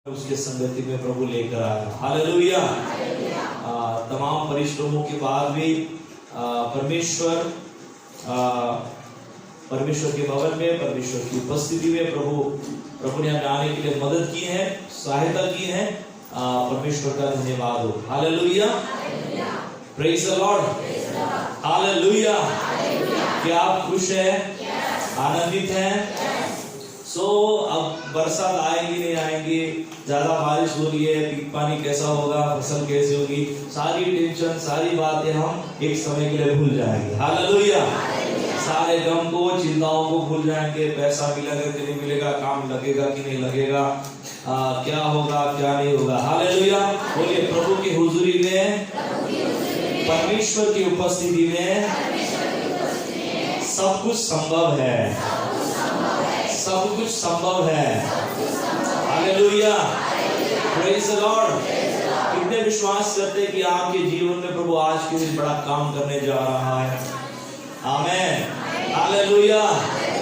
उसके संगति में प्रभु लेकर आया। हालेलुया। तमाम परिश्रमों के बाद भी परमेश्वर के भवन में, परमेश्वर की उपस्थिति में प्रभु ने हमें आने के लिए मदद की है, सहायता की है। परमेश्वर का धन्यवाद हो। Hallelujah. Praise the Lord. Hallelujah. क्या आप खुश हैं? आनंदित हैं? अब बरसात आएगी नहीं आएगी, ज्यादा बारिश हो रही है, पानी कैसा होगा, फसल कैसी होगी, सारी टेंशन, सारी बातें हम एक समय के लिए भूल जाएंगे। हालेलुया। सारे गम को, चिंताओं को भूल जाएंगे। पैसा मिलेगा कि नहीं मिलेगा, काम लगेगा कि नहीं लगेगा, क्या होगा क्या नहीं होगा। हालेलुया। बोलिए, प्रभु की हुजूरी में, परमेश्वर की उपस्थिति में सब कुछ संभव है। सब कुछ संभव है। हालेलुया। Praise the Lord. कितने विश्वास करते हैं कि आपके जीवन में प्रभु आज के दिन बड़ा काम करने जा रहा है। आमेन। हालेलुया।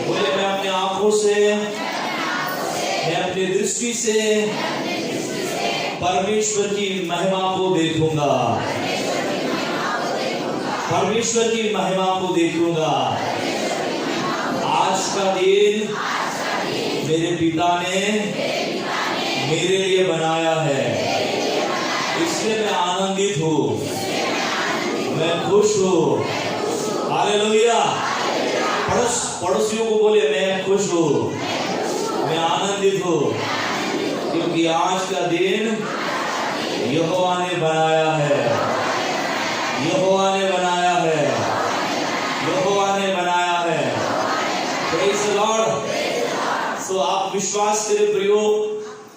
बोले, मैं अपने आंखों से, मैं अपनी दृष्टि से परमेश्वर की महिमा को देखूंगा। परमेश्वर की महिमा को देखूंगा। आज का दिन मेरे पिता ने मेरे लिए बनाया है, इसलिए मैं आनंदित हूँ, मैं खुश हूँ। हालेलुया। पड़ोसियों को बोले, मैं खुश हूँ, मैं आनंदित हूँ, क्योंकि आज का दिन यहोवा ने बनाया है। यहोवा ने बनाया है। यहोवा ने बनाया है। Praise the Lord. तो आप विश्वास करें प्रियो,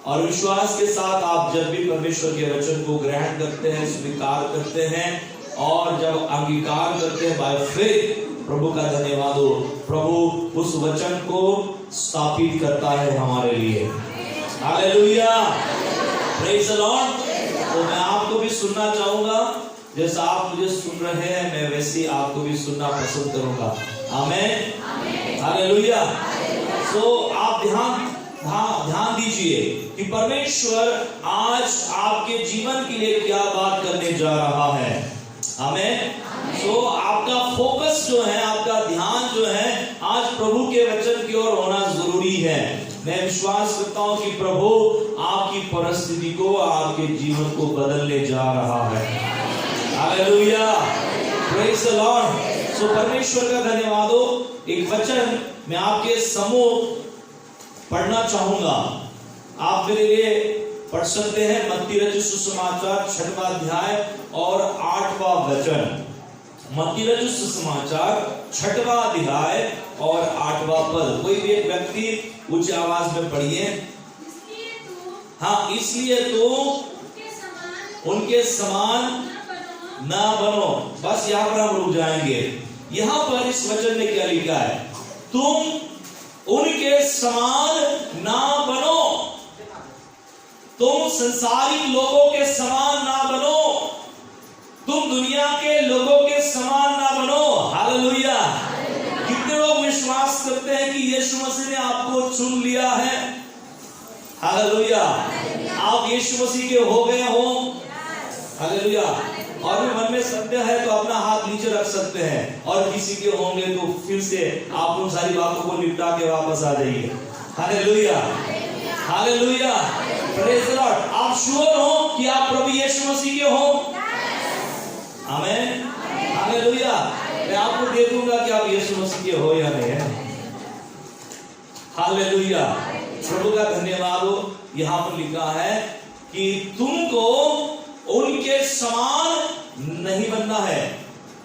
और विश्वास के साथ आप जब भी परमेश्वर के वचन को ग्रहण करते हैं, स्वीकार करते हैं, और जब अंगीकार करते हैं बाय फेथ, प्रभु का धन्यवाद हो, प्रभु उस वचन को स्थापित करता है हमारे लिए। हालेलुया। Praise the Lord. तो मैं आपको भी सुनना चाहूंगा, जैसा आप मुझे सुन रहे हैं, मैं वैसे आपको भी सुनना पसंद करूंगा। आमेन। हालेलुया। आप ध्यान दीजिए कि परमेश्वर आज आपके जीवन के लिए क्या बात करने जा रहा है। आमेन। आपका फोकस जो है, आपका ध्यान जो है, आज प्रभु के वचन की ओर होना जरूरी है। मैं विश्वास करता हूं कि प्रभु आपकी परिस्थिति को, आपके जीवन को बदलने जा रहा है। हालेलुया। Praise the Lord. परमेश्वर का धन्यवाद हो। एक वचन मैं आपके सम्मुख पढ़ना चाहूंगा, आप मेरे लिए पढ़ सकते हैं। मत्ती रचित सुसमाचार 6वां अध्याय और 8वां वचन। मत्ती रचित सुसमाचार 6वां अध्याय और 8वां पद। कोई भी एक व्यक्ति ऊंची आवाज में पढ़िए। हाँ, इसलिए तो उनके समान ना बनो। बस यहाँ पर हम रुक जाएंगे। यहाँ पर इस वचन में क्या लिखा है? तुम उनके समान ना बनो। तुम संसारिक लोगों के समान ना बनो। तुम दुनिया के लोगों के समान ना बनो। हालेलुया। कितने लोग विश्वास करते हैं कि यीशु मसीह ने आपको चुन लिया है? हालेलुया। आप यीशु मसीह के हो गए हो। हालेलुया। और भी मन में संदेह है तो अपना हाथ नीचे रख सकते हैं, और किसी के होंगे तो फिर से आप उन सारी बातों को निपटा के वापस आ जाइए। Hallelujah. Hallelujah. Praise the Lord. आप श्योर हो कि आप प्रभु यीशु मसीह के हो? आमेन। हालेलुया। मैं आपको देखूंगा कि आप यीशु मसीह के हो या नहीं है। हालेलुया। प्रभु का धन्यवाद हो। यहाँ पर लिखा है कि तुमको उनके समान नहीं बनना है।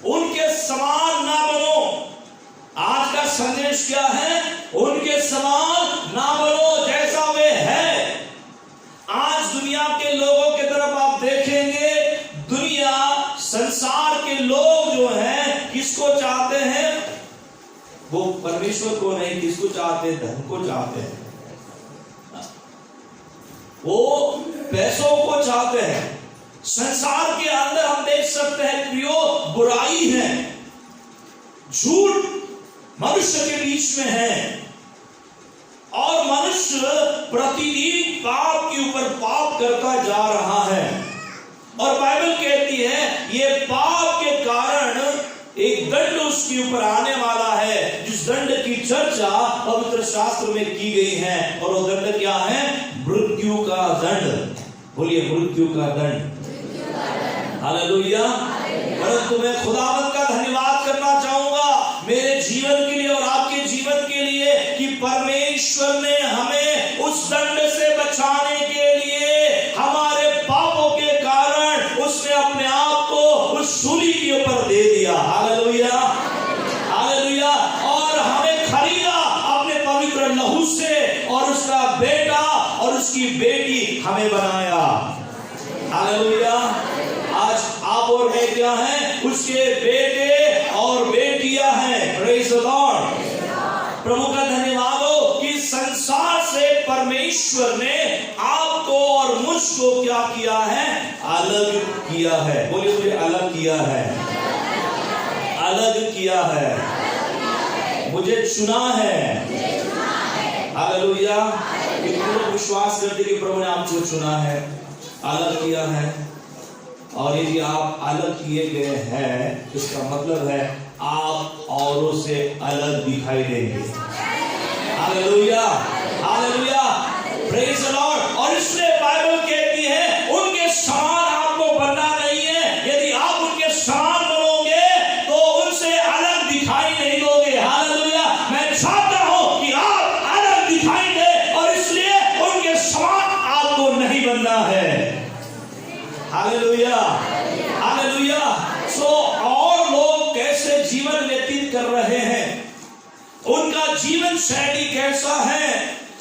उनके समान ना बनो। आज का संदेश क्या है? उनके समान ना बनो जैसा वे है। आज दुनिया के लोगों की तरफ आप देखेंगे, दुनिया, संसार के लोग जो हैं, किसको चाहते हैं? वो परमेश्वर को नहीं, किसको चाहते हैं? धन को चाहते हैं। वो पैसों को चाहते हैं। संसार के अंदर हम देख सकते हैं प्रियो, बुराई है, झूठ मनुष्य के बीच में है, और मनुष्य प्रतिदिन पाप के ऊपर पाप करता जा रहा है। और बाइबल कहती है ये पाप के कारण एक दंड उसके ऊपर आने वाला है, जिस दंड की चर्चा पवित्र शास्त्र में की गई है। और वो दंड क्या है? मृत्यु का दंड। बोलिए मृत्यु का दंड। हालेलुया। परंतु मैं खुदावंद का धन्यवाद करना चाहूंगा मेरे जीवन के लिए और आपके जीवन के लिए कि परमेश्वर ने हमें उस दंड से बचाने के लिए हमारे पापों के कारण उसने अपने आप को उस सूली के ऊपर दे दिया। Hallelujah, hallelujah. और हमें खरीदा अपने पवित्र लहू से, और उसका बेटा और उसकी बेटी हमें बनाया। हालेलुया। आज आप और मैं क्या हैं? उसके बेटे और बेटियां हैं। Praise the Lord. प्रभु का धन्यवाद हो कि संसार से परमेश्वर ने आपको और मुझको क्या किया है? अलग किया है। बोलिए मुझे अलग किया है, अलग किया है, मुझे चुना है। हालेलुया। पूर्ण विश्वास करते कि प्रभु ने आपको चुना है, अलग किया है। और यदि आप अलग किए गए हैं, इसका मतलब है आप औरों से अलग दिखाई देंगे। Hallelujah, hallelujah, praise the Lord. और इसलिए बाइबल कहती है उनके समान आपको बनना नहीं है। यदि आप उनके समान बनोगे तो उनसे अलग दिखाई नहीं दोगे। हालेलुया। मैं चाहता हूं कि आप अलग दिखाई दे, और इसलिए उनके समान आपको नहीं बनना है। Hallelujah, hallelujah. सो और लोग कैसे जीवन व्यतीत कर रहे हैं, उनका जीवन शैली कैसा है,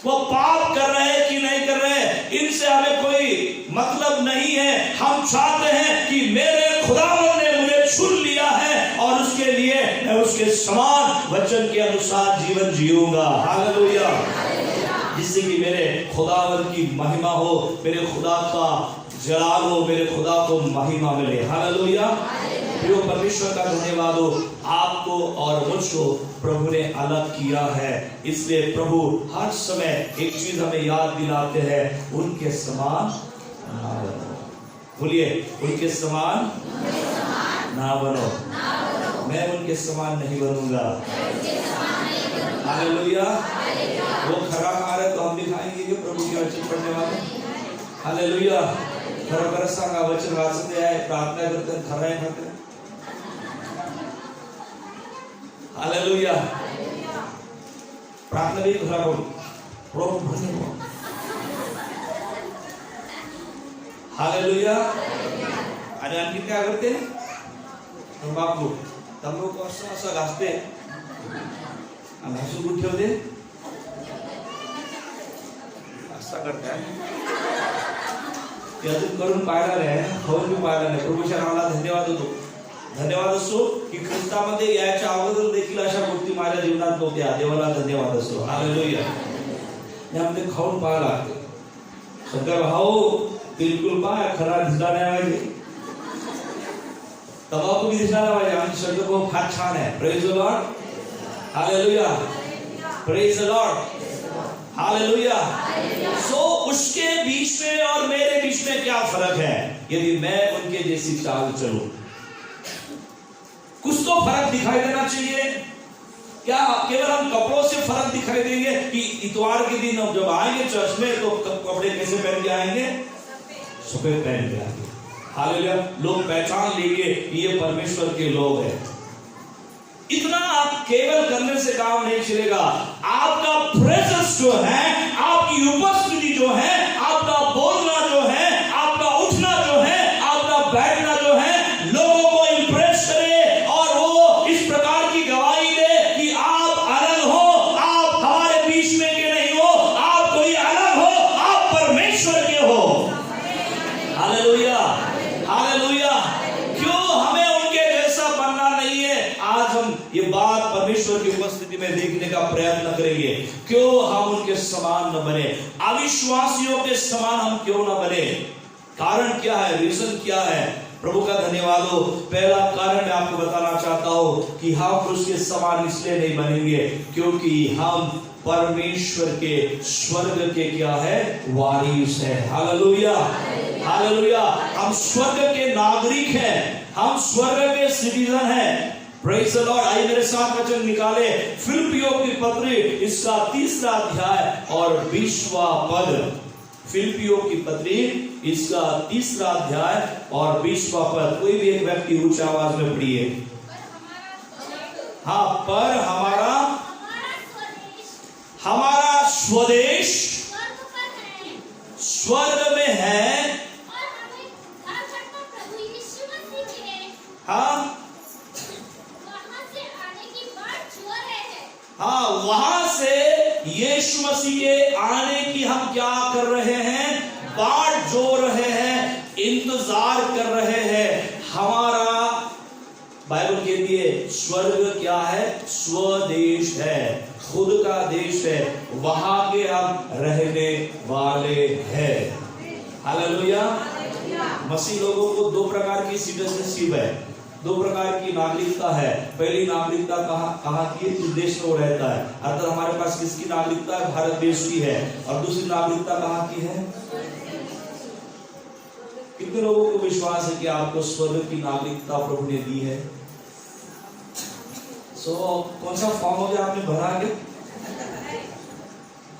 वो पाप कर रहे हैं कि नहीं कर रहे हैं, इनसे हमें कोई मतलब नहीं है। हम चाहते हैं कि मेरे खुदावंद ने मुझे चुन लिया है और उसके लिए मैं उसके समान वचन के अनुसार जीवन जीऊंगा। हालेलुया। जिससे कि मेरे खुदावंद की महिमा हो, मेरे खुदा का जलाल हो, मेरे खुदा को महिमा मिले। हालेलुया। प्रिय परमेश्वर का धन्यवाद हो, आपको और मुझको प्रभु ने अलग किया है। इसलिए प्रभु हर समय एक चीज हमें याद दिलाते हैं, उनके समान ना बनो। बोलिए उनके समान ना बनो। मैं उनके समान नहीं बनूंगा। हालेलुया। वो खरा खा रहे तो हम भी खाएंगे कि प्रभु की वचन पढ़ने वाले। हालेलुया। खरोखर सांगा वचन वाचते आहे, प्रार्थना करते, खरं आहे खाते। हालेलुया। प्रार्थना भी खरा करू प्रभु भरने। हालेलुया। आणि आणखी काय करते? बापू तंबाखू असं घासते आणि हसून कुठे ठेवते, असं करते। अजून करून पाहिला नाही, खाऊन मी पाहिला नाही। प्रभूच्या नावाला धन्यवाद होतो, धन्यवाद असो की ख्रिस्तामध्ये याच्या अगोदर देखील अशा गोष्टी माझ्या जीवनात नव्हत्या। देवाला धन्यवाद असो। हालेलुया। यामध्ये खाऊन पाहिला शंकर भाऊ बिलकुल पाय खरा दिसला नाही पाहिजे, तंबाखू भी दिसला नाही पाहिजे। आणि शंकर भाऊ फार छान आहे। Praise the Lord. Hallelujah, praise the Lord, hallelujah. So उसके बीच में और मेरे बीच में क्या फर्क है? यदि मैं उनके जैसी चाल चलूं, कुछ तो फर्क दिखाई देना चाहिए। क्या केवल हम कपड़ों से फर्क दिखाई देंगे कि इतवार के दिन जब आएंगे चर्च में तो कपड़े कैसे पहन के आएंगे? सफेद पहन के आएंगे। हालेलुया। लोग पहचान लेंगे ये परमेश्वर के लोग हैं। इतना आप केवल करने से काम नहीं चलेगा। आपका प्रेजेंस जो है, आपकी उपस्थिति जो है, आपका बोलना जो है, आपका उठना जो है, आपका बैठना जो है, लोगों को इंप्रेस करे और वो इस प्रकार की गवाही दे कि आप अलग हो, आप हमारे बीच में के नहीं हो, आप कोई अलग हो, आप परमेश्वर के हो। Hallelujah, hallelujah. क्यों हमें उनके जैसा बनना नहीं है? आज हम ये बात परमेश्वर की उपस्थिति में देखने का प्रयत्न करेंगे। क्यों हम उनके समान न बने? अविश्वासियों के समान हम क्यों न बने? कारण क्या है? रीजन क्या है? प्रभु का धन्यवाद हो। पहला कारण मैं आपको बताना चाहता हूं कि हम उसके समान इसलिए नहीं बनेंगे क्योंकि हम परमेश्वर के स्वर्ग के क्या है, वारिस है। Hallelujah, hallelujah. हम स्वर्ग के नागरिक हैं, हम स्वर्ग के सिटीजन हैं। Praise the Lord. आइए मेरे साथ वचन निकाले, फिलिप्पियों की पत्री इसका 3 अध्याय और 20वां पद। फिलिप्पियों की पत्री इसका 3 अध्याय और 20वां पद। कोई भी एक व्यक्ति ऊंची आवाज में पढ़िए। हाँ, पर हमारा स्वदेश स्वर्ग में है। हाँ हाँ, वहां से यीशु मसीह के आने की हम क्या कर रहे हैं, बाट जो रहे हैं, इंतजार कर रहे हैं। हमारा बाइबल कहती है स्वर्ग क्या है, स्वदेश है, खुद का देश है, वहां के हम रहने वाले हैं। हालेलुया। मसीह लोगों को 2 प्रकार की सिटीजनशिप है, 2 प्रकार की नागरिकता है। पहली नागरिकता कहाँ की है, इस देश में वो रहता है, अर्थात हमारे पास किसकी नागरिकता है, भारत देश की है। और दूसरी नागरिकता कहाँ की है। कितने लोगों को विश्वास है कि आपको स्वर्ग की नागरिकता प्रभु ने दी है। कौन सा फॉर्म हो गया आपने भरा के,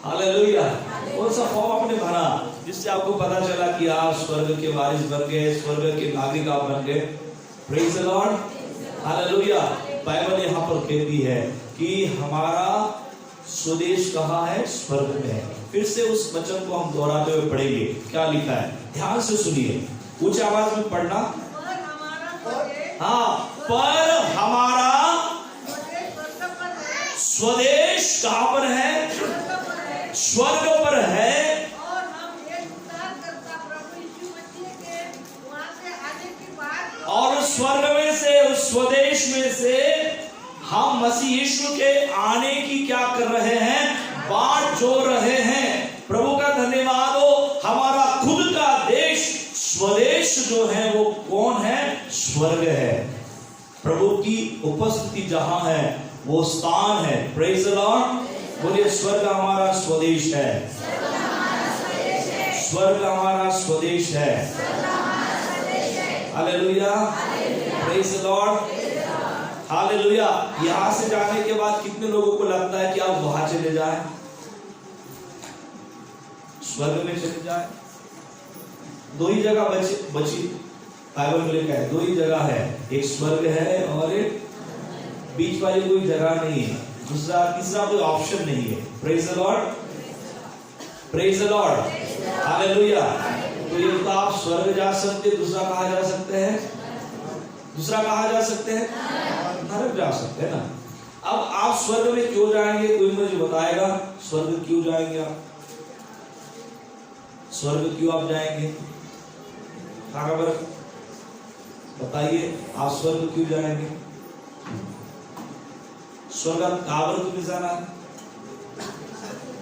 हालेलुया, कौन सा फॉर्म आपने भरा जिससे आपको पता चला कि आप स्वर्ग के वारिस बन गए, स्वर्ग के नागरिक आप बन गए। Praise the Lord, hallelujah. Bible यहाँ पर कहती है कि हमारा स्वदेश कहाँ है, स्वर्ग में है। फिर से उस वचन को हम दोहराते हुए पढ़ेंगे। क्या लिखा है, ध्यान से सुनिए, ऊंची आवाज में पढ़ना। हाँ, पर हमारा स्वदेश कहाँ पर है, स्वर्ग पर है। और हम एक उद्धारकर्ता प्रभु यीशु मसीह के वहां से आने की बात, और स्वर्ग में से, उस स्वदेश में से हम मसीह यीशु के आने की क्या कर रहे हैं, बाट जो रहे हैं। प्रभु का धन्यवाद हो। हमारा खुद का देश, स्वदेश जो है वो कौन है, स्वर्ग है। प्रभु की उपस्थिति जहां है वो स्थान है। Praise the Lord. बोलिए, स्वर्ग हमारा स्वदेश है, स्वर्ग हमारा स्वदेश है। Hallelujah, praise the Lord, hallelujah. यहां से जाने के बाद कितने लोगों को लगता है कि आप वहां चले जाएं, स्वर्ग में चले जाएं। 2 ही जगह बची बाइबल में लिखा है, 2 ही जगह है, एक स्वर्ग है और एक बीच वाली कोई जगह नहीं है, दूसरा तीसरा कोई ऑप्शन नहीं है। Praise the Lord, praise the Lord, hallelujah. तो ये तो आप स्वर्ग जा सकते, दूसरा कहाँ जा सकते हैं, दूसरा कहाँ जा सकते हैं, नरक जा सकते हैं ना। अब आप स्वर्ग में क्यों जाएंगे, कोई मुझे बताएगा, स्वर्ग क्यों जाएंगे आप, स्वर्ग क्यों आप जाएंगे, बताइए, आप स्वर्ग क्यों जाएंगे, स्वर्ग काबर क्यों जाना है,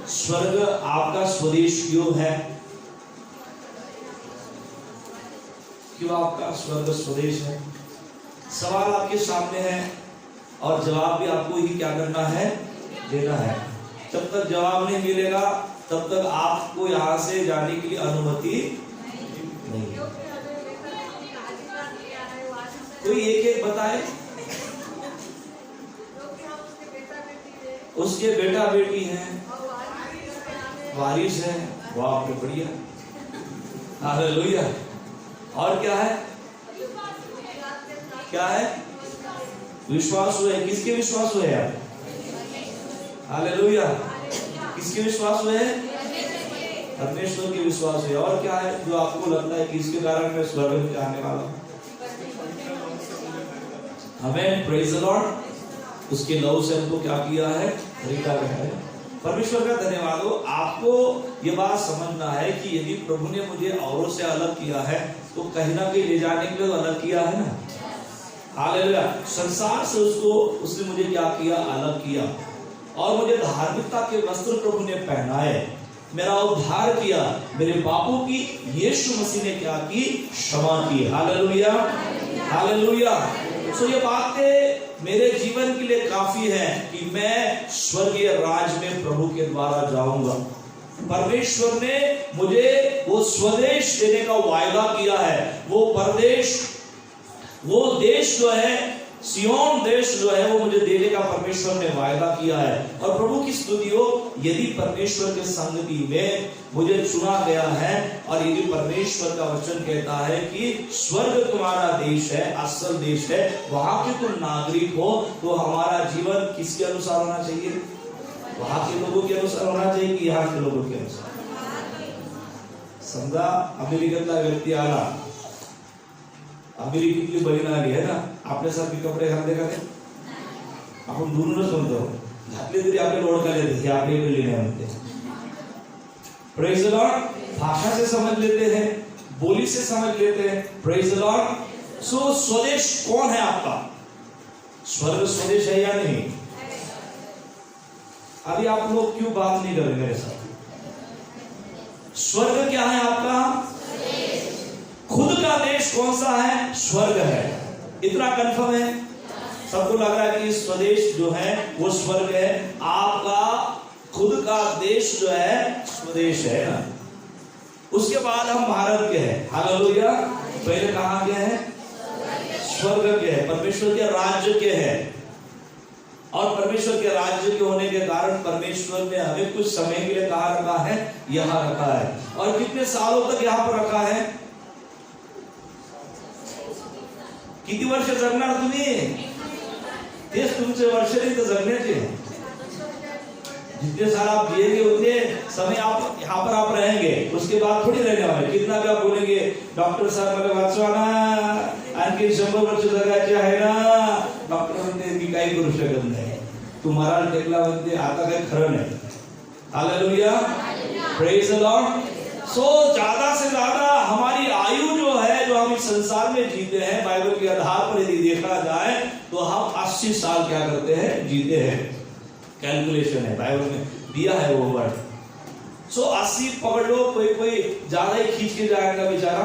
स्वर्ग आपका स्वदेश क्यों है, क्यों आपका स्वर्ग स्वदेश है। सवाल आपके सामने है और जवाब भी आपको ही क्या करना है, देना है। जब तक जवाब नहीं मिलेगा तब तक आपको यहाँ से जाने के लिए अनुमति नहीं। कोई एक बताए, उसके बेटा बेटी हैं, वारिस है, वाह बढ़िया, हालेलुया। और क्या है, क्या है, विश्वास हुए। किसके विश्वास हुए आप, हालेलुया, किसके विश्वास हुए, परमेश्वर के विश्वास हुए। और क्या है जो आपको लगता है कि इसके कारण मैं स्वर्ग में जाने वाला हूँ, हमें प्रेज़ द लॉर्ड, उसके लहू से हमको क्या किया है, खरीदा गया है। परमेश्वर का धन्यवाद हो। आपको ये बात समझना है कि यदि प्रभु ने मुझे औरों से अलग किया है तो कहीं ना कहीं ले जाने के लिए तो अलग किया है ना, हालेलुया। संसार से उसने मुझे क्या किया, अलग किया, और मुझे धार्मिकता के वस्त्र प्रभु ने पहनाए, मेरा उद्धार किया, मेरे पापों की यीशु मसीह ने क्या की, क्षमा की। हालेलुया, हालेलुया, सो ये बातें मेरे जीवन के लिए काफी है कि मैं स्वर्गीय राज में प्रभु के द्वारा जाऊंगा। परमेश्वर ने मुझे वो स्वदेश देने का वायदा किया है। वो परदेश, वो देश जो है, सियोन देश जो है, वो मुझे देने का परमेश्वर ने वायदा किया है। और प्रभु की स्तुति हो, यदि परमेश्वर के संगति में मुझे चुना गया है और यदि परमेश्वर का वचन कहता है कि स्वर्ग तुम्हारा देश है, असल देश है, वहां के तुम नागरिक हो, तो हमारा जीवन किसके अनुसार होना चाहिए? वहां के लोगों के अनुसार होना चाहिए कि यहाँ के लोगों के अनुसार? समजा अमेरिकेतला व्यक्ती आला, अमेरिकेतली बहीण आली आहे ना, आपल्यासारखे कपडे घालते का ते? आपण दुरूनच म्हणतो, घातले तरी आपल्याला ओळखायला येते, हे आपल्या इकडे नाही म्हणते। Praise the Lord. भाषा से समझ लेते हैं, बोली से समझ लेते हैं। Praise the Lord. सो स्वदेश कौन है आपका? स्वर्ग स्वदेश है या नहीं? अभी आप लोग क्यों बात नहीं कर रहे मेरे साथ? स्वर्ग क्या है आपका? खुद का देश कौन सा है? स्वर्ग है। इतना कंफर्म है? सबको लग रहा है कि स्वदेश जो है वो स्वर्ग है। आपका खुद का देश जो है स्वदेश है ना। उसके बाद हम भारत के हैं। हालेलुया। पहले कहां के हैं? स्वर्ग के हैं, परमेश्वर के राज्य के हैं। और परमेश्वर के राज्य के होने के कारण परमेश्वर ने हमें कुछ समय के लिए कहां रखा है? यहां रखा है। और कितने सालों तक यहां पर रखा है? किती वर्ष जगणार तुम्ही? तेच तुमचे वर्ष नहीं तो जगण्याचे। जितने साल आप जिएंगे उतने समय आप यहाँ पर आप रहेंगे, उसके बाद थोड़ी रहने वाले। कितना भी आप बोलेंगे डॉक्टर साहब मला वाचवा ना, आणखी 100 वर्ष जगायचे आहे ना, डॉक्टर म्हणते मी काही करू शकत नाही, तुम्हाला टेकला म्हणते आता काही खरं नाही। Hallelujah. Praise the Lord. So ज्यादा से ज्यादा हमारी आयु जो है, जो हम इस संसार में जीते हैं, बाइबल के आधार पर यदि देखा जाए तो हम 80 साल क्या करते हैं? जीते हैं। कैलकुलेशन है, बाइबल में दिया है वो वर्ड। सो 80 पकड़ लो, कोई ज्यादा ही खींच के जाएगा बेचारा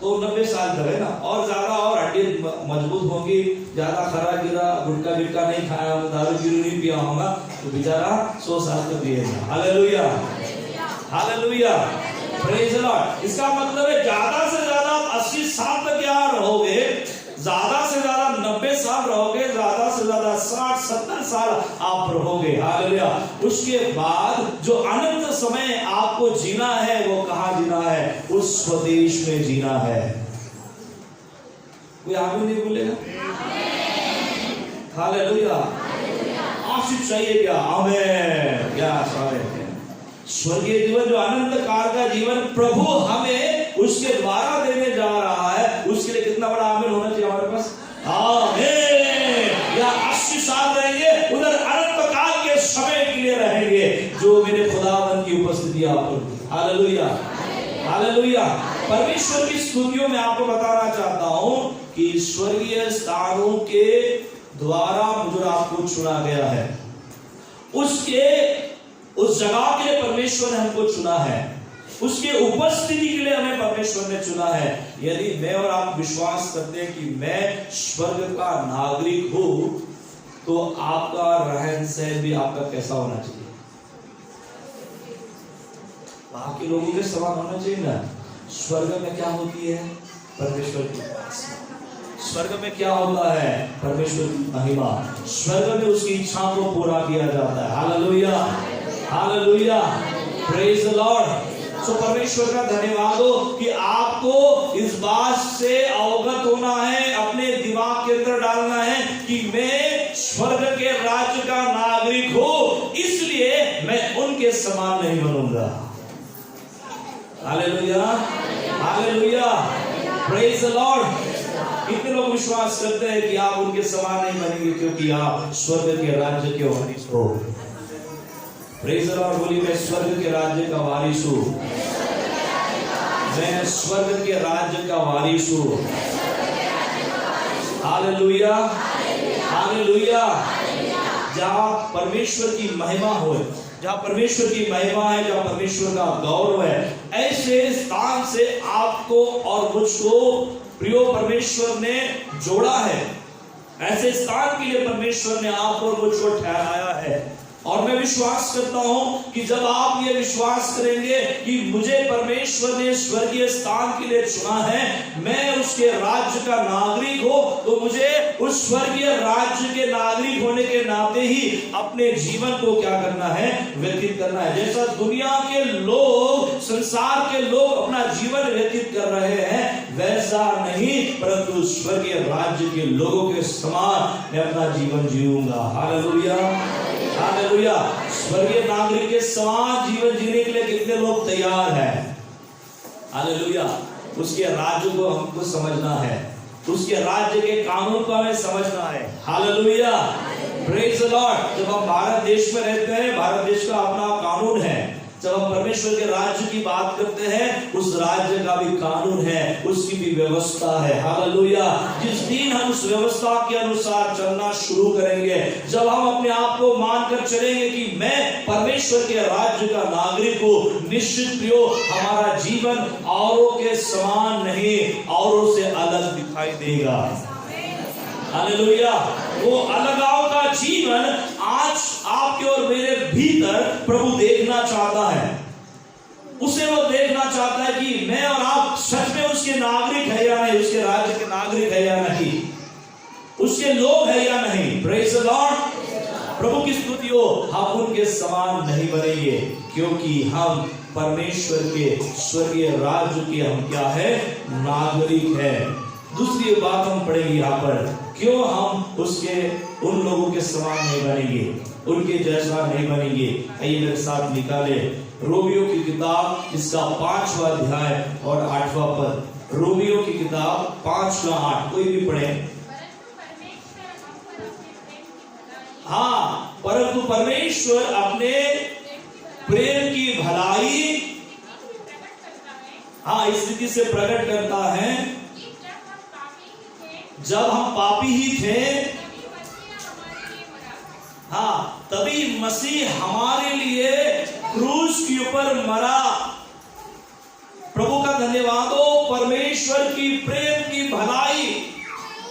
तो 90 साल तक है ना। और ज्यादा और हड्डी मजबूत होगी, ज्यादा खरा गिरा गुटका नहीं खाया, दारू गिरू नहीं पिया होगा तो बेचारा 100 साल तक जिएगा। Hallelujah. Hallelujah. Praise the Lord. इसका मतलब है ज्यादा से ज्यादा 80 साल तक यहाँ रहोगे, ज्यादा से ज्यादा 90 साल रहोगे, ज्यादा से ज्यादा 60-70 साल आप रहोगे। हालेलुया। उसके बाद जो अनंत समय आपको जीना है वो कहां जीना है? उस स्वदेश में जीना है। कोई आमीन नहीं बोलेगा? हालेलुया। आशीष चाहिए क्या? आमीन। क्या स्वागत है। स्वर्गीय जीवन जो अनंत काल का जीवन प्रभु हमें उसके द्वारा देने जा रहा है, उसके लिए कितना बड़ा आमीन होना चाहिए हमारे पास? आमीन। या 80 साल रहेंगे, उधर अनंत काल के समय के लिए रहेंगे जो मेरे खुदावंद की उपस्थिति आपको। हालेलुया। हालेलुया। परमेश्वर की स्तुतियों में आपको बताना चाहता हूं कि स्वर्गीय स्थानों के द्वारा मुझे आपको चुना गया है। उस जगह के लिए परमेश्वर ने हमको चुना है, उसके उपस्थिति के लिए हमें परमेश्वर ने चुना है। यदि मैं और आप विश्वास करते हैं कि मैं स्वर्ग का नागरिक हूं, तो आपका रहन सहन भी आपका कैसा होना चाहिए? वहां के लोगों के समान होना चाहिए ना। स्वर्ग में क्या होती है? परमेश्वर की उपासना। स्वर्ग में क्या होता है? परमेश्वर की महिमा। स्वर्ग में उसकी इच्छा को पूरा किया जाता है। Hallelujah. Hallelujah. Praise the Lord. So परमेश्वर का धन्यवाद हो कि आपको इस बात से अवगत होना है, अपने दिमाग के अंदर डालना है कि मैं स्वर्ग के राज्य का नागरिक हूं, इसलिए मैं उनके समान नहीं बनूंगा। Hallelujah. Hallelujah. Praise the Lord. कितने लोग विश्वास करते हैं कि आप उनके समान नहीं बनेंगे क्योंकि आप स्वर्ग के राज्य के वारिस हो? Praise the Lord. बोलिए मैं स्वर्ग के राज्य का वारिस हूं। मैं स्वर्ग के राज्य का वारिस हूं। हालेलुया। हालेलुया। जहां परमेश्वर की महिमा हो, जहां परमेश्वर की महिमा है, जहां परमेश्वर का गौरव है, ऐसे स्थान से आपको और मुझको प्रियो परमेश्वर ने जोड़ा है, ऐसे स्थान के लिए परमेश्वर ने आप और मुझको ठहराया है। और मैं विश्वास करता हूं कि जब आप ये विश्वास करेंगे कि मुझे परमेश्वर ने स्वर्गीय स्थान के लिए चुना है, मैं उसके राज्य का नागरिक हो, तो मुझे उस स्वर्गीय राज्य के नागरिक होने के नाते ही अपने जीवन को क्या करना है, व्यतीत करना है। जैसा दुनिया के लोग, संसार के लोग अपना जीवन व्यतीत कर रहे हैं, वैसा नहीं, परंतु स्वर्गीय राज्य के लोगों के समान मैं अपना जीवन जीऊंगा। Hallelujah, hallelujah. स्वर्गीय नागरिक के समान जीवन जीने के लिए कितने लोग तैयार हैं? हालेलुया। उसके राज्य को हमको समझना है, उसके राज्य के कानून को हमें समझना है। Hallelujah, praise the Lord. जब हम भारत देश में रहते हैं, भारत देश का अपना कानून है। जब हम परमेश्वर के राज्य की बात करते हैं, उस राज्य का भी कानून है, उसकी भी व्यवस्था है। हालेलुया। जिस दिन हम उस व्यवस्था के अनुसार चलना शुरू करेंगे, जब हम अपने आप को मानकर चलेंगे कि मैं परमेश्वर के राज्य का नागरिक हूं, निश्चित प्रियो हमारा जीवन औरों के समान नहीं, औरों से अलग दिखाई देगा। हालेलुया। वो अलगाव का जीवन आज आपके और मेरे भीतर प्रभु देखना चाहता है। उसे वो देखना चाहता है कि मैं और आप सच में उसके नागरिक है या नहीं, उसके राज्य के नागरिक है या नहीं, उसके लोग है या नहीं। Praise the Lord. प्रभु की स्तुति हो। हम उनके समान नहीं बनेंगे, क्योंकि हम परमेश्वर के स्वर्गीय राज्य के हम क्या है, नागरिक है। दूसरी बात हम पढ़ेंगे यहाँ पर, क्यों हम उसके उन लोगों के समान नहीं बनेंगे, उनके जैसा नहीं बनेंगे। आइए मेरे साथ निकाले रोमियो की किताब, इसका 5वां अध्याय और 8वां पद। रोमियो की किताब 5:8, कोई भी पढ़े। हाँ, परंतु परमेश्वर अपने प्रेम की भलाई हाँ इस रीति से प्रकट करता है, जब हम पापी ही थे, हाँ, तभी मसीह हमारे लिए क्रूस के ऊपर मरा। प्रभु का धन्यवाद हो। परमेश्वर की प्रेम की भलाई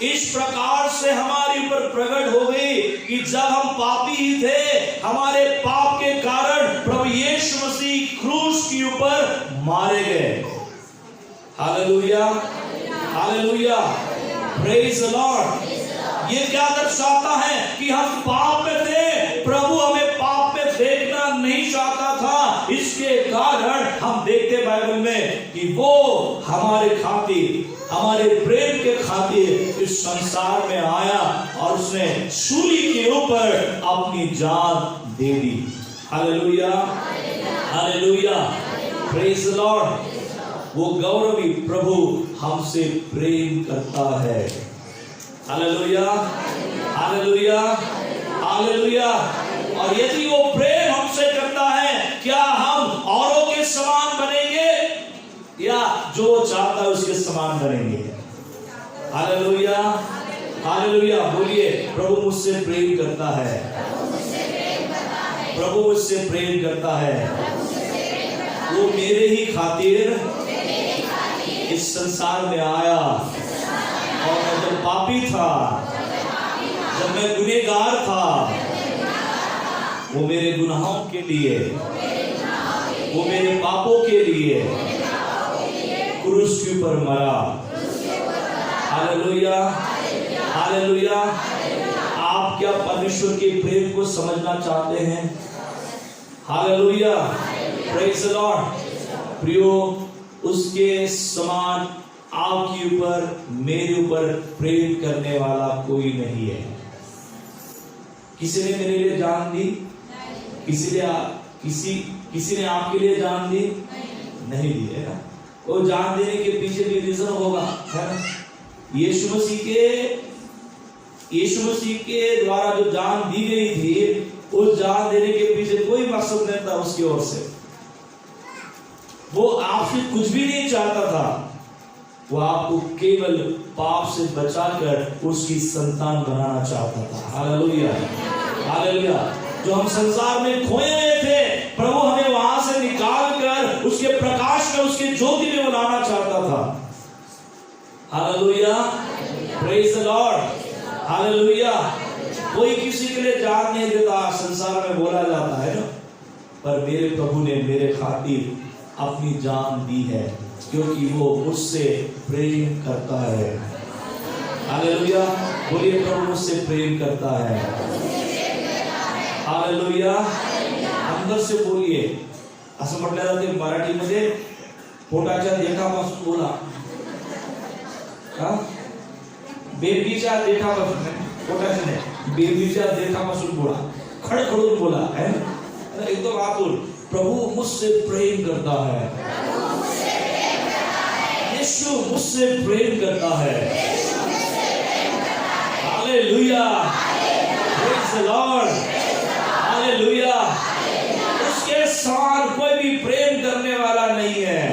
इस प्रकार से हमारे ऊपर प्रकट हो गई कि जब हम पापी ही थे, हमारे पाप के कारण प्रभु यीशु मसीह क्रूस के ऊपर मारे गए। Hallelujah, hallelujah, praise the Lord. ये क्या दर्शाता है कि हम पाप में थे, प्रभु हमें पाप में देखना नहीं चाहता था। इसके कारण हम देखते बाइबल में कि वो हमारे खातिर, हमारे प्रेम के खातिर इस संसार में आया और उसने सूली के ऊपर अपनी जान दे दी। Hallelujah, hallelujah, praise the Lord. वो गौरवी प्रभु हमसे प्रेम करता है। Hallelujah, hallelujah, hallelujah. और यदि वो प्रेम हमसे करता है, क्या हम औरों के समान बनेंगे या जो चाहता है उसके समान बनेंगे? Hallelujah, hallelujah. बोलिए, प्रभु मुझसे प्रेम करता है, प्रभु मुझसे प्रेम करता है। वो मेरे ही खातिर इस संसार में आया, और मैं जब पापी था, जब मैं गुनहगार था, वो मेरे गुनाहों के लिए, वो मेरे पापों के लिए क्रूस के ऊपर मरा। Hallelujah, hallelujah. आप क्या परमेश्वर के प्रेम को समझना चाहते हैं? Hallelujah, praise the Lord. प्रियो, उसके समान आपके ऊपर, मेरे ऊपर प्रेम करने वाला कोई नहीं है। किसी ने मेरे लिए जान दी? किसी ने आपके लिए जान दी? नहीं दी है ना। वो जान देने के पीछे भी रीजन होगा, है ना। यीशु मसीह के द्वारा जो जान दी गई थी, उस जान देने के पीछे कोई मकसद नहीं था उसकी ओर से। वो आपसे कुछ भी नहीं चाहता था, वो आपको केवल पाप से बचाकर उसकी संतान बनाना चाहता था। Hallelujah, hallelujah. जो हम संसार में खोए हुए थे, प्रभु हमें वहां से निकाल कर उसके प्रकाश में, उसके ज्योति में वो लाना चाहता था। Hallelujah, praise the Lord, hallelujah. कोई किसी के लिए जान नहीं देता, संसार में बोला जाता है ना, पर मेरे प्रभु ने मेरे खातिर अपनी जान दी है, क्योंकि वो मुझसे प्रेम करता है। हालेलुया, बोलिए प्रभु मुझसे प्रेम करता है। हालेलुया, अंदर से बोलिए। असं म्हटलं जाते मराठीमध्ये, पोटाच्या देठापासून बोला, बेबीच्या देठापासून, पोटाच्या नाही, बेबीच्या देठापासून बोला, खडखडून बोला, है ना, एकदम आतून, प्रभु मुझसे प्रेम करता है, यीशु मुझसे प्रेम करता है। Hallelujah, praise the Lord, hallelujah. उसके समान कोई भी प्रेम करने वाला नहीं है।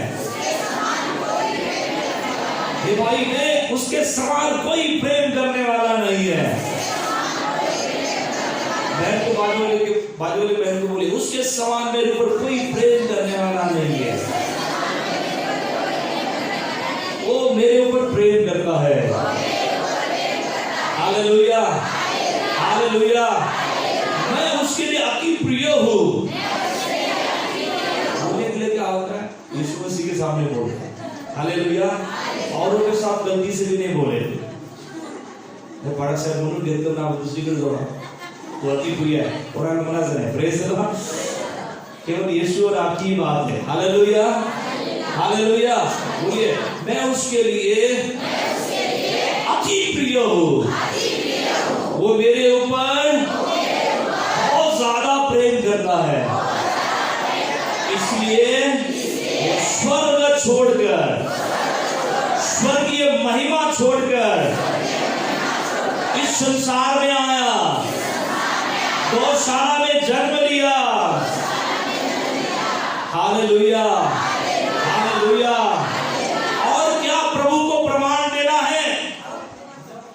हे भाई ने उसके समान कोई प्रेम करने वाला नहीं है। बहन को बाजू वाले बहन को बोली, उसके समान मेरे ऊपर कोई प्रेम करने वाला नहीं है। वो मेरे ऊपर प्रेम करता है। Hallelujah, hallelujah. मैं उसके लिए अति प्रिय हूँ। बोलने के लिए क्या होता है? यीशु मसीह के सामने बोलता है। हालेलुया। औरों के साथ गलती से भी नहीं बोले। मैं पढ़ा से बोलूं देख तो ना दूसरी कर दो, वो अति प्रिय है और हम मना से नहीं। Praise the Lord. केवल यीशु और आपकी बात है। Hallelujah, hallelujah. बोलिए, मैं उसके लिए अति प्रिय हूँ। वो मेरे ऊपर बहुत ज्यादा प्रेम करता है, इसलिए वो स्वर्ग छोड़कर, स्वर्गीय महिमा छोड़कर इस संसार में आया, गौशाला में जन्म लिया। Hallelujah, hallelujah. और क्या प्रभु को प्रमाण देना है?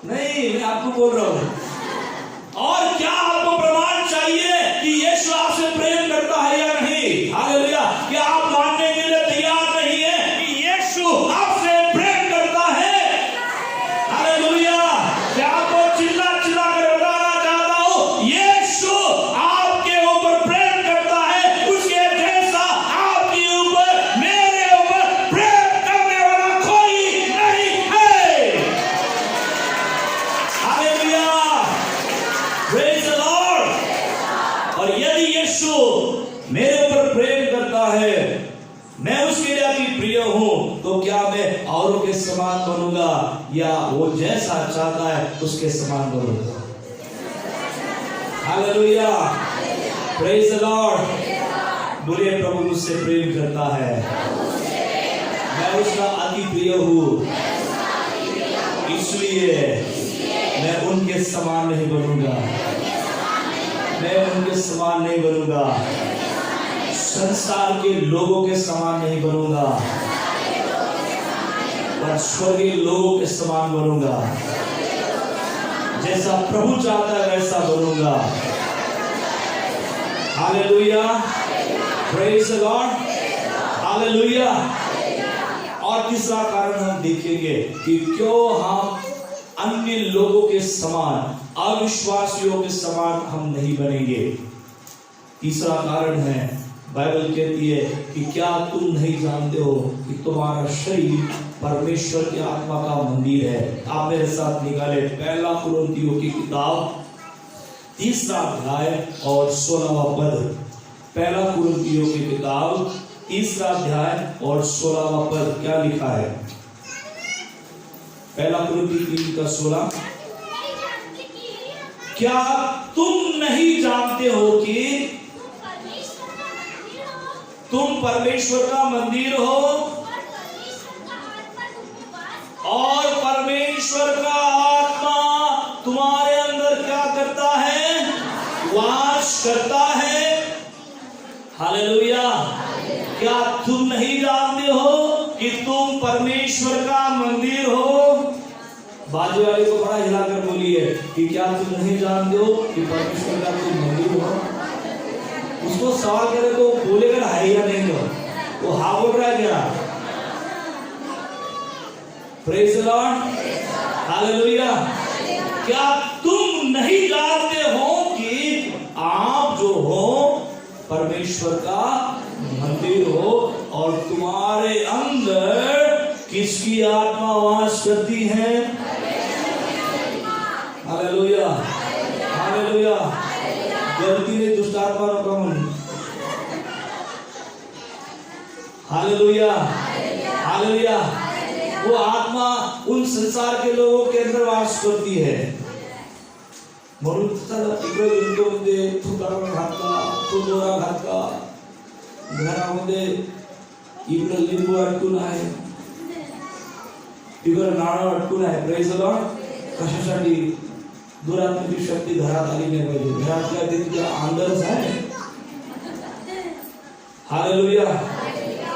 नहीं, मैं आपको बोल रहा हूं। और क्या आपको प्रमाण चाहिए कि यीशु आपसे प्रेम करता है या नहीं? हालेलुया। क्या आप मानने के लिए तैयार नहीं है कि यीशु आपसे प्रेम करता है? हालेलुया। क्या आपको चिल्ला चिल्ला कर बताना चाहता हूं, यीशु आपके ऊपर प्रेम करता है, उसके जैसा आपके ऊपर, मेरे ऊपर प्रेम करने वाला कोई नहीं है। Hallelujah, praise the Lord. और यदि यीशु मेरे ऊपर प्रेम करता है, मैं उसके लिए अति प्रिय हूं, तो क्या मैं औरों के समान बनूंगा या वो जैसा चाहता है उसके समान बनूंगा? Hallelujah, praise the Lord. बोलिए, प्रभु मुझसे प्रेम करता है, मैं उसका अति प्रिय हूं, इसलिए मैं उनके समान नहीं बनूंगा, मैं उनके समान नहीं बनूंगा, संसार के लोगों के समान नहीं बनूंगा, पर स्वर्गीय लोगों के समान बनूंगा। जैसा प्रभु चाहता है वैसा बनूंगा। Hallelujah, praise the Lord, hallelujah. और तीसरा कारण हम देखेंगे कि क्यों हम अन्य लोगों के समान, अविश्वासियों के समान हम नहीं बनेंगे। तीसरा कारण है, बाइबल कहती है कि क्या तुम नहीं जानते हो कि तुम्हारा शरीर परमेश्वर की आत्मा का मंदिर है? आप मेरे साथ निकाले पहला कुरिन्थियों की किताब 3 अध्याय और 16वां पद। पहला कुरिन्थियों की किताब 3 अध्याय और 16वां पद क्या लिखा है? पहला कुरिन्थियों 3:16। क्या तुम नहीं जानते हो कि तुम परमेश्वर का मंदिर हो और परमेश्वर का आत्मा तुम्हारे अंदर क्या करता है? वास करता है। हालेलुया। क्या तुम नहीं जानते हो कि तुम परमेश्वर का मंदिर हो? बाजू वाले को बड़ा हिलाकर बोलिए कि क्या तुम नहीं जानते हो कि परमेश्वर का तुम मंदिर हो? उसको सवाल करे तो बोलेगा है या नहीं? तो वो हाँ बोल रहा है क्या? Praise the Lord, hallelujah. क्या तुम नहीं जानते हो कि आप जो हो परमेश्वर का मंदिर हो और तुम्हारे अंदर किसकी आत्मा वास करती है? Hallelujah, hallelujah. गलती ने दुष्ट आत्मा रोका मन, हालेलुया, हालेलुया। वो आत्मा उन संसार के लोगों के अंदर वास करती है। म्हणून इकडे इंडोमध्ये थुकारा घातला, थुजोरा घातला, घरामध्ये इकडे लिंबू अटकून आहे, तिकडे नारळ अटकून आहे। Praise the Lord. कशासाठी? दुरात्मेची शक्ती घरात आली नाही पाहिजे। घरात काय ते तुझ्या अंदरच आहे। हालेलुया।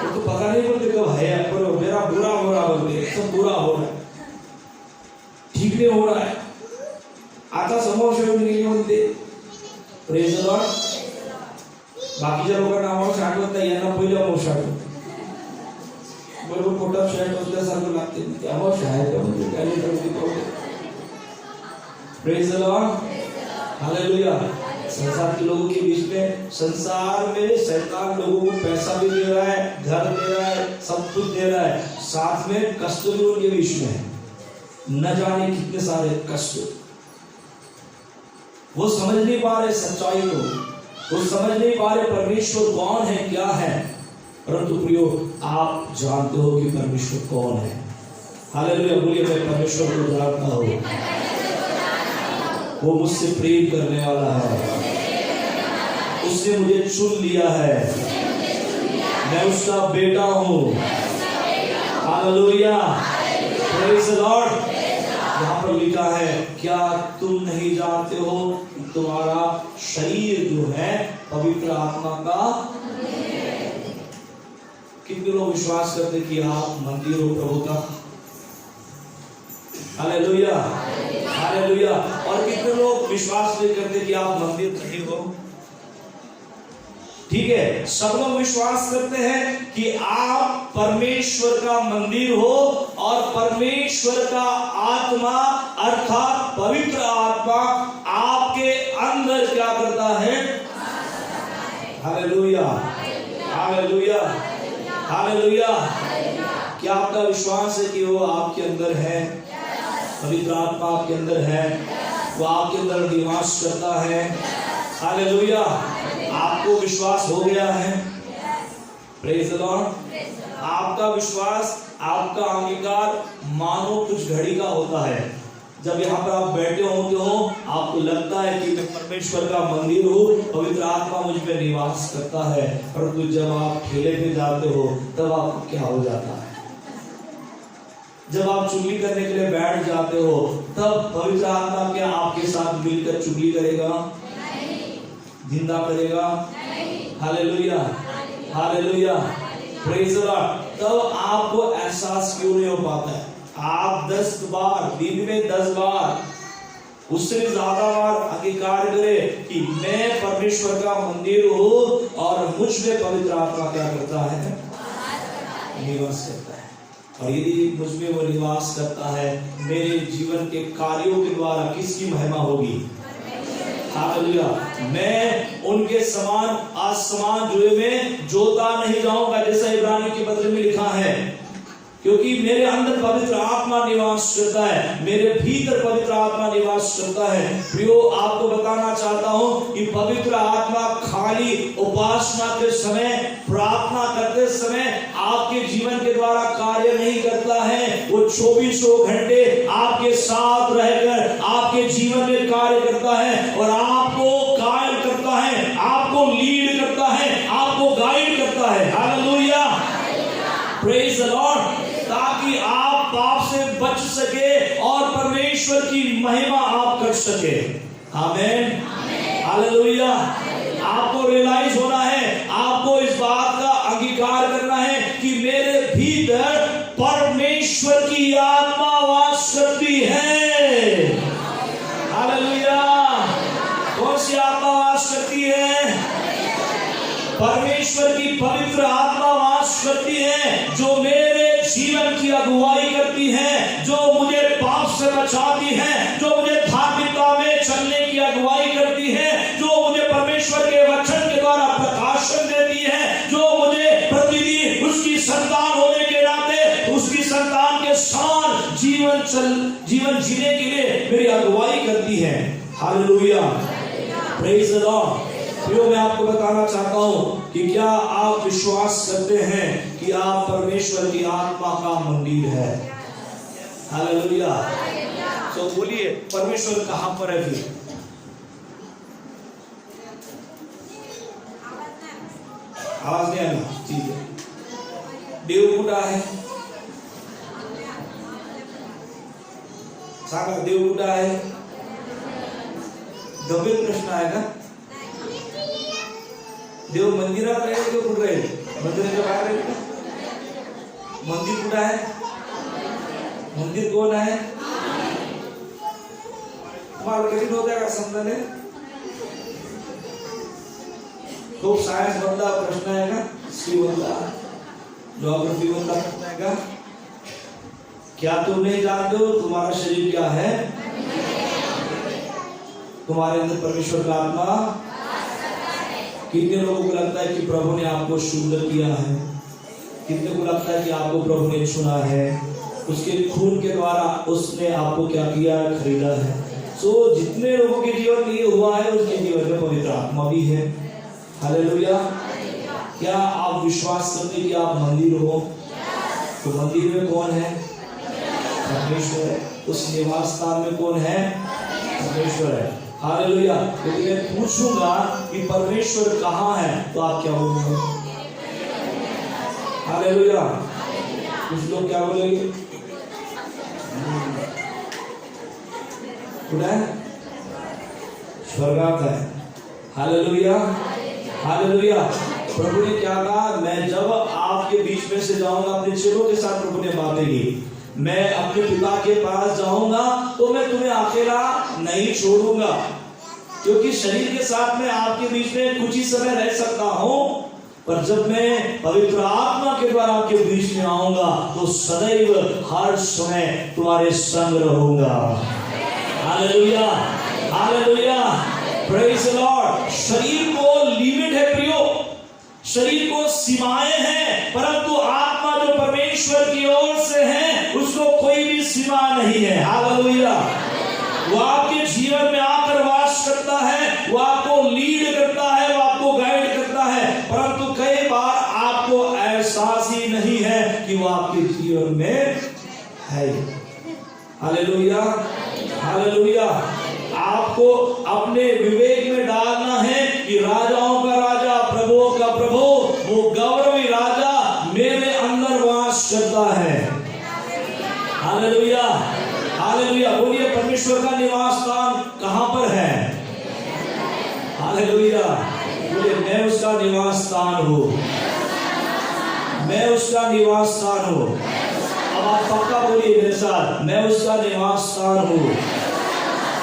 तो पता नहीं बोलते कब है, पर मेरा बुरा हो रहा, बोलते सब बुरा हो रहा है, ठीक नहीं हो रहा है। आता समोर येऊन गेली म्हणते प्रेज द लॉर्ड। बाकीच्या लोकांना आम्हाला आठवत नाही, यांना पहिलं अमावश आठवत। बरोबर पोटात शर्ट बसल्यासारखं लागते, ते अमावश आहे का म्हणजे calendar. Praise the Lord, hallelujah. संसार के लोगों के बीच में, संसार में शैतान लोगों को पैसा भी दे रहा है, घर दे रहा है, सब कुछ दे रहा है, साथ में कष्ट भी उनके बीच में है, न जाने कितने सारे कष्ट। वो समझ नहीं पा रहे सच्चाई को, वो समझ नहीं पा रहे परमेश्वर कौन है, क्या है। परंतु प्रियो, आप जानते हो कि परमेश्वर कौन है। हालेलुया। बोलिए मैं परमेश्वर को जानता हूँ, वो मुझसे प्रेम करने वाला है, उसने मुझे चुन लिया है, मैं उसका बेटा हूँ। Hallelujah, praise the Lord. यहाँ पर लिखा है, क्या तुम नहीं जानते हो तुम्हारा शरीर जो है पवित्र आत्मा का? कितने लोग विश्वास करते कि आप मंदिर हो प्रभु का? Hallelujah, hallelujah. और कितने लोग विश्वास नहीं करते कि आप मंदिर नहीं हो? ठीक है, सब लोग विश्वास करते हैं कि आप परमेश्वर का मंदिर हो और परमेश्वर का आत्मा अर्थात पवित्र आत्मा आपके अंदर क्या करता है? Hallelujah, hallelujah, hallelujah. क्या आपका विश्वास है कि वो आपके अंदर है? पवित्र आत्मा आपके अंदर है, वो आपके अंदर निवास करता है। हालेलुया। आपको विश्वास हो गया है? Praise the Lord. आपका विश्वास, आपका अंगीकार मानो कुछ घड़ी का होता है। जब यहाँ पर आप बैठे होते हो, आपको लगता है कि मैं परमेश्वर का मंदिर हूँ, पवित्र आत्मा मुझ में निवास करता है। परंतु जब आप ठेले पे जाते हो तब आपको क्या हो जाता है? जब आप चुगली करने के लिए बैठ जाते हो तब पवित्र आत्मा क्या आपके साथ मिलकर चुगली करेगा? निंदा करेगा? Hallelujah, hallelujah, praise the Lord. तब आपको एहसास क्यों नहीं हो पाता है? आप 10 बार, दिन में 10 बार, उससे भी ज्यादा बार अंगीकार करें कि मैं परमेश्वर का मंदिर हूँ और मुझ में पवित्र आत्मा क्या करता है? निवास करता है। और यदि मुझ में वो निवास करता है, मेरे जीवन के कार्यों के द्वारा किसकी महिमा होगी? हालेलुया। मैं उनके समान आसमान जुए में जोता नहीं जाऊंगा, जैसा इब्रानियों के पत्र में लिखा है, क्योंकि मेरे अंदर पवित्र आत्मा निवास करता है, मेरे भीतर पवित्र आत्मा निवास करता है। प्रियो, आपको बताना चाहता हूं कि पवित्र आत्मा खाली उपासना के समय, प्रार्थना करते समय आपके जीवन के द्वारा कार्य नहीं करता है। वो 24 घंटे आपके साथ रहकर आपके जीवन में कार्य करता है और आपको कायल करता है, आपको लीड करता है, आपको गाइड करता है। Hallelujah, praise the Lord. ताकि आप पाप से बच सके और परमेश्वर की महिमा आप कर सके। आमीन, हालेलुया। आपको रियलाइज होना है, आपको इस बात का अंगीकार करना है कि मेरे भीतर परमेश्वर की आत्मा वास करती है। हालेलुया। कौन सी आत्मा वास करती है? परमेश्वर की पवित्र आत्मा वास करती है, जो मेरे जीवन की की अगुवाई करती हैं, जो मुझे पाप से बचाती हैं, जो मुझे धार्मिकता में चलने की अगुवाई करती हैं, जो मुझे परमेश्वर के वचन के द्वारा प्रकाशन देती है, जो मुझे प्रतिदिन उसकी संतान होने के नाते उसकी संतान के समान जीवन जीने के लिए मेरी अगुवाई करती है। Hallelujah, praise the Lord. प्रियो, मैं आपको बताना चाहता हूं कि क्या आप विश्वास करते हैं कि आप परमेश्वर की आत्मा का मंदिर है? हालेलुया। तो बोलिए, परमेश्वर कहां पर है? फिर आवाज नहीं आना, ठीक है। देव कुठं आहे? सांगा, देव कुठं आहे? गंभीर प्रश्न आहे का? देव मंदिरात राहील किंवा कुठं राहील? मंदिराच्या बाहेर राहील का? मंदिर कुठं आहे? मंदिर कोण आहे? तुम्हाला कठीण होत आहे का समजायला? खूप सायन्स मधला प्रश्न आहे का? हिस्ट्री मधला, ज्योग्राफी मधला प्रश्न है का? क्या तुम नहीं जानते हो तुम्हारा शरीर क्या है? तुम्हारे अंदर परमेश्वर का आत्मा। कितने लोगों को लगता है कि प्रभु ने आपको शुद्ध किया है? कितने को लगता है कि आपको प्रभु ने चुना है? उसके खून के द्वारा उसने आपको क्या किया? खरीदा है। सो जितने लोगों के जीवन में ये हुआ है, उसके जीवन में पवित्र आत्मा भी है। हालेलुया। क्या आप विश्वास करते कि आप मंदिर हो? तो मंदिर में कौन है? परमेश्वर है। उस निवास स्थान में कौन है? परमेश्वर है। हालेलुया। यदि मैं पूछूंगा कि परमेश्वर कहाँ है, तो आप क्या बोलेंगे? हालेलुया। कुछ लोग क्या बोलेंगे? स्वर्गात है। Hallelujah, hallelujah. प्रभु ने क्या कहा? मैं जब आपके बीच में से जाऊंगा, अपने चेलों के साथ प्रभु ने बातें की, मैं अपने पिता के पास जाऊंगा तो मैं तुम्हें अकेला नहीं छोड़ूंगा, क्योंकि शरीर के साथ में आपके बीच में कुछ ही समय रह सकता हूं, पर जब मैं पवित्र आत्मा के द्वारा आपके बीच में आऊंगा तो सदैव हर समय तुम्हारे संग रहूंगा। Hallelujah, hallelujah, praise the Lord. शरीर को लिमिट है प्रियो, शरीर को सीमाएं हैं, परंतु आत्मा जो परमेश्वर की ओर से है उसको कोई भी सीमा नहीं है। हालेलुया। वो आपके जीवन में आकर वास करता है, वो आपको लीड करता है, वो आपको गाइड करता है, परंतु कई बार आपको एहसास ही नहीं है कि वो आपके जीवन में है। Hallelujah, hallelujah. आपको अपने विवेक में डालना है कि राजाओं का राजा, प्रभुओं का प्रभु, वो गौरवी राजा मेरे अंदर वास करता है। Hallelujah, hallelujah. बोलिए, परमेश्वर का निवास स्थान कहां पर है? हालेलुया। बोलिए, मैं उसका निवास स्थान हूं, मैं उसका निवास स्थान हूं। अब आप पक्का बोलिए मेरे साथ, मैं उसका निवास स्थान हूं।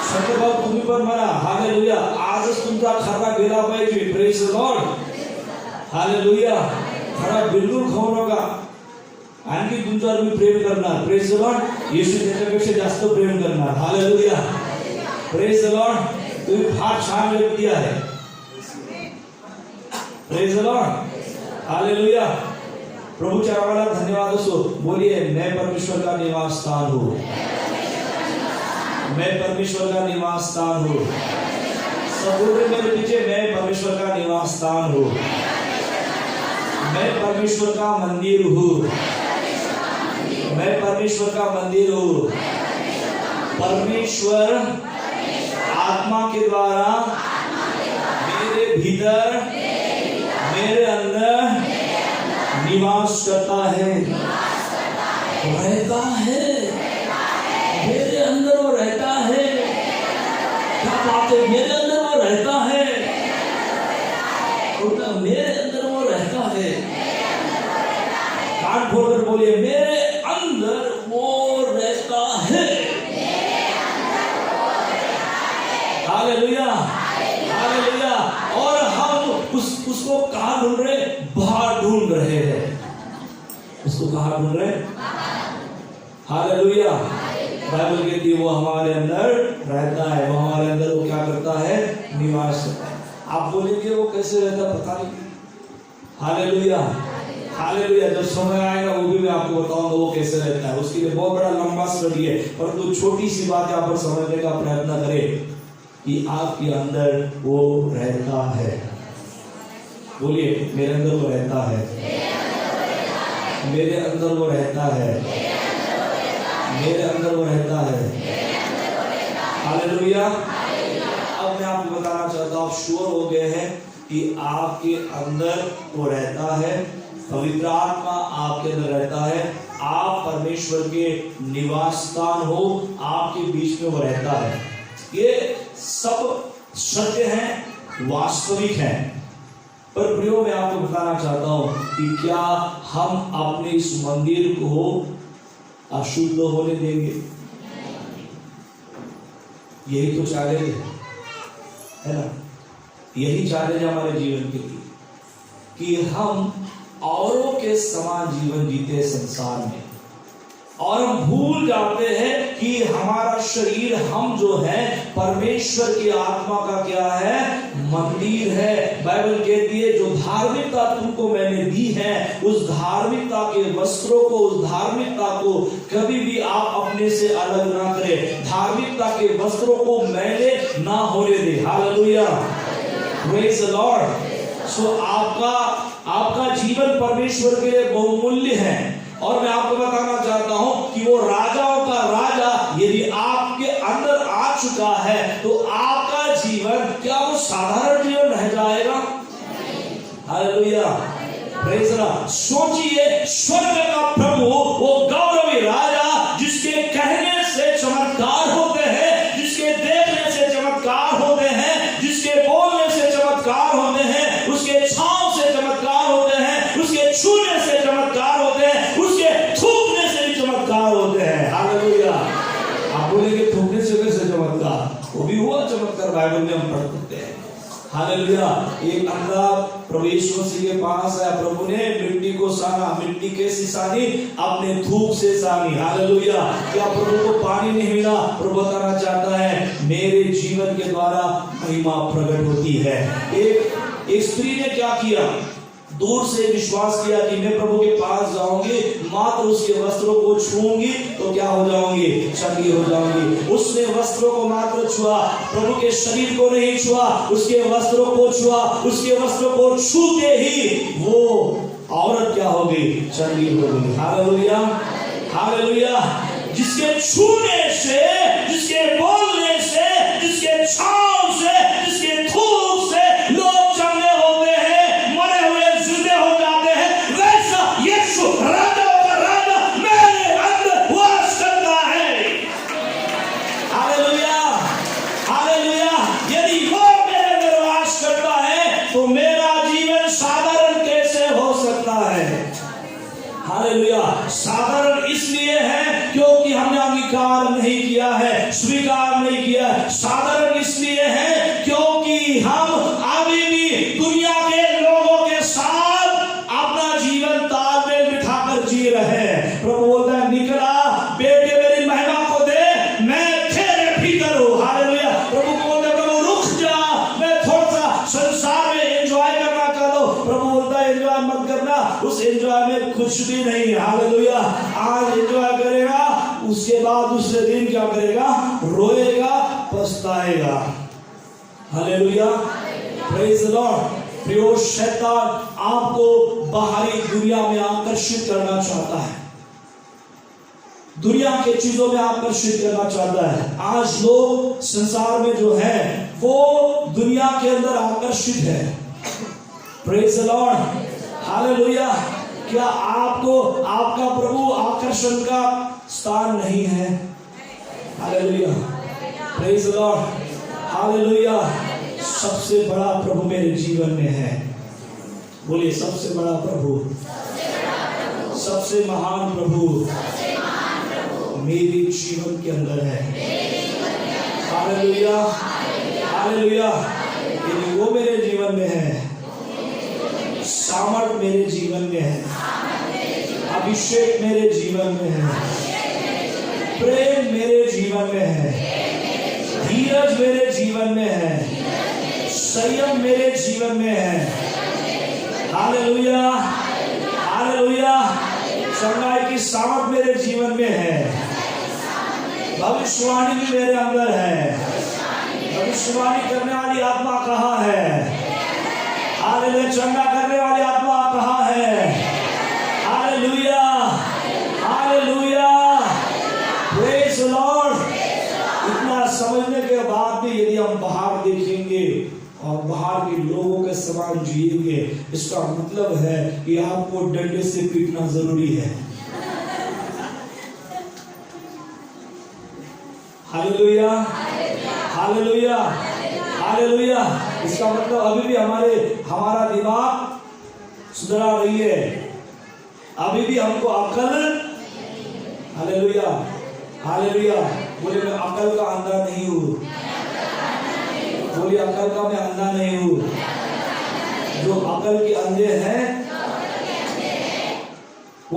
सत्यभाव तुम्ही पण म्हणा। हालेलुया। आजच तुमचा खरा गेला पाहिजे। Praise the Lord. हालेलुया। खरा बिलकुल खाऊ नका, आणखी तुमच्यावर तुम्ही प्रेम करणार। Praise the Lord. येशू त्याच्यापेक्षा जास्त प्रेम करणार। Hallelujah, praise the Lord. तुम्ही फार छान व्यक्ती आहे। Praise the Lord, hallelujah. प्रभुच्या नावाला धन्यवाद असो। बोलिए, मैं परमेश्वर का निवास स्थान हूँ, मैं परमेश्वर का निवास स्थान हूँ। सब बोल रहे मेरे पीछे, मैं परमेश्वर का निवास स्थान हूँ, मैं परमेश्वर का मंदिर हूँ, मैं परमेश्वर का मंदिर हूँ। परमेश्वर आत्मा के द्वारा मेरे भीतर, मेरे अंदर निवास करता है, रहता है, मेरे अंदर वो रहता है। क्या बात है? मेरे अंदर वो रहता है, मेरे अंदर वो रहता है। कान खोलकर बोलिए, मेरे अंदर वो रहता है। Hallelujah, hallelujah. और हम उसको कहाँ ढूंढ रहे? बाहर ढूंढ रहे हैं। उसको कहाँ ढूंढ रहे? हालेलुया। बाइबल कहती है वो हमारे अंदर रहता है, वो हमारे अंदर वो क्या करता है, निवास करता है। आप बोलेंगे वो कैसे रहता पता नहीं। Hallelujah, hallelujah. जब समय आएगा वो भी मैं आपको बताऊंगा वो कैसे रहता है। उसके लिए बहुत बड़ा लंबा स्टडी है, परंतु छोटी सी बात यहाँ पर समझने का प्रयत्न करें कि आपके अंदर वो रहता है। बोलिए मेरे अंदर वो रहता है, मेरे अंदर वो रहता है, मेरे अंदर वो रहता है। हालेलुया। अब मैं आपको बताना चाहता हूँ, आप श्योर हो गए हैं कि आपके अंदर वो रहता है, पवित्र आत्मा आपके अंदर रहता है, आप परमेश्वर के निवास स्थान हो, आपके बीच में वो रहता है। ये सब सत्य हैं, वास्तविक हैं। पर प्रियो मैं आपको बताना चाहता हूं कि क्या हम अपने इस मंदिर को अशुद्ध होने देंगे? यही तो चैलेंज है ना, यही चैलेंज हमारे जीवन के लिए कि हम औरों के समान जीवन जीते संसार में, और हम भूल जाते हैं कि हमारा शरीर, हम जो है परमेश्वर की आत्मा का क्या है, मंदिर है। बाइबल कहती है जो धार्मिकता तुमको मैंने दी है, उस धार्मिकता के वस्त्रों को, उस धार्मिकता को कभी भी आप अपने से अलग ना करें, धार्मिकता के वस्त्रों को मैले ना होने दे। Hallelujah, praise the Lord. So आपका जीवन परमेश्वर के लिए बहुमूल्य है, और मैं आपको बताना चाहता हूं कि वो राजाओं का राजा यदि आपके अंदर आ चुका है तो आपका जीवन क्या वो साधारण जीवन रह जाएगा? Hallelujah, praise the Lord. सोचिए, स्वर्ग का प्रभु वो गौरवी राजा जिसके कहने से चमत्कार होते हैं, जिसके देखने से चमत्कार होते हैं, जिसके बोलने से चमत्कार होते हैं, उसके छांव से चमत्कार होते हैं, उसके छूने से चमत्कार होते हैं, उसके थूकने से भी चमत्कार होते हैं। हालेलुया। आप बोलेंगे थूकने से कैसे चमत्कार? वो भी हुआ चमत्कार, बाइबल में हम पढ़ सकते हैं। हालेलुया। एक अंधा प्रभु यीशु मसीह के पास आया, प्रभु ने मिट्टी को साना। मिट्टी कैसी सानी? अपने थूक से सानी। हालेलुया। क्या प्रभु को पानी नहीं मिला? प्रभु बताना चाहता है मेरे जीवन के द्वारा महिमा प्रकट होती है। एक स्त्री ने क्या किया? दूर से विश्वास किया कि मैं प्रभु के पास जाऊंगी, मात्र उसके वस्त्रों को छूंगी तो क्या हो जाऊंगी? चंगी हो जाऊंगी। उसने वस्त्रों को मात्र छुआ, प्रभु के शरीर को नहीं छुआ, उसके वस्त्रों को छुआ। उसके वस्त्रों को छूते ही वो औरत क्या हो गई? चंगी हो गई। Hallelujah, hallelujah. जिसके छूने से, जिसके बोलने से, जिसके छांव से, जिसके थूक से लोग चंगे होते हैं, मरे हुए जिंदे हो जाते हैं, वैसा यीशु राजाओं का राजा मेरे अंदर वास करता है। Hallelujah, hallelujah. यदि वो मेरे अंदर वास करता है तो मेरा जीवन साधारण कैसे हो सकता है? हालेलुया। साधारण इसलिए है क्योंकि हमने अंगीकार नहीं किया है, स्वीकार नहीं किया। साधारण इसलिए है क्योंकि हम अभी भी दुनिया के लोगों के साथ अपना जीवन तालमेल बिठाकर जी रहे हैं। प्रभु बोलता है निकला बेटे मेरी महिमा को दे, मैं तेरे भीतर हूं। हालेलुया। प्रभु बोलता है प्रभु रुक जा, मैं थोड़ा सा संसार में एंजॉय करना चाहता हूं। प्रभु बोलता है एंजॉय मत करना, उस एंजॉय में कुछ भी नहीं। हालेलुया। आज एंजॉय करेगा, उसके बाद दूसरे दिन क्या करेगा? रोएगा, पछताएगा। Hallelujah, praise the Lord. प्रियो, शैतान आपको बाहरी दुनिया में आकर्षित करना चाहता है, दुनिया के चीजों में आकर्षित करना चाहता है। आज लोग संसार में जो है वो दुनिया के अंदर आकर्षित है। Praise the Lord, hallelujah. क्या आपको आपका प्रभु आकर्षण का स्थान नहीं है? Hallelujah, praise the Lord, hallelujah. सबसे बड़ा प्रभु मेरे जीवन में है। बोलिए सबसे बड़ा प्रभु, सबसे महान प्रभु मेरे जीवन के अंदर है। Hallelujah, hallelujah. यदि वो मेरे जीवन में है, सामर्थ मेरे जीवन में है, अभिषेक मेरे जीवन में है, प्रेम मेरे जीवन में है, धीरज मेरे जीवन में है, संयम मेरे जीवन में है। Hallelujah, hallelujah. चंगाई की सामर्थ मेरे जीवन में है, भविष्यवाणी भी मेरे अंदर है, भविष्यवाणी करने वाली आत्मा कहाँ है? हालेलुया। चंगा करने वाली आत्मा कहाँ है? Hallelujah, hallelujah, praise the Lord. इतना समझने के बाद भी यदि हम बाहर देखेंगे और बाहर के लोगों के समान जिएंगे, इसका मतलब है कि आपको डंडे से पीटना जरूरी है। Hallelujah, hallelujah, hallelujah. इसका मतलब अभी भी हमारा दिमाग सुधरा रही है, अभी भी हमको अकल, हालेलुया, हालेलुया। बोले मैं अकल का अंधा नहीं हूँ, बोलिए अकल का मैं अंधा नहीं हूँ। जो अकल के अंधे हैं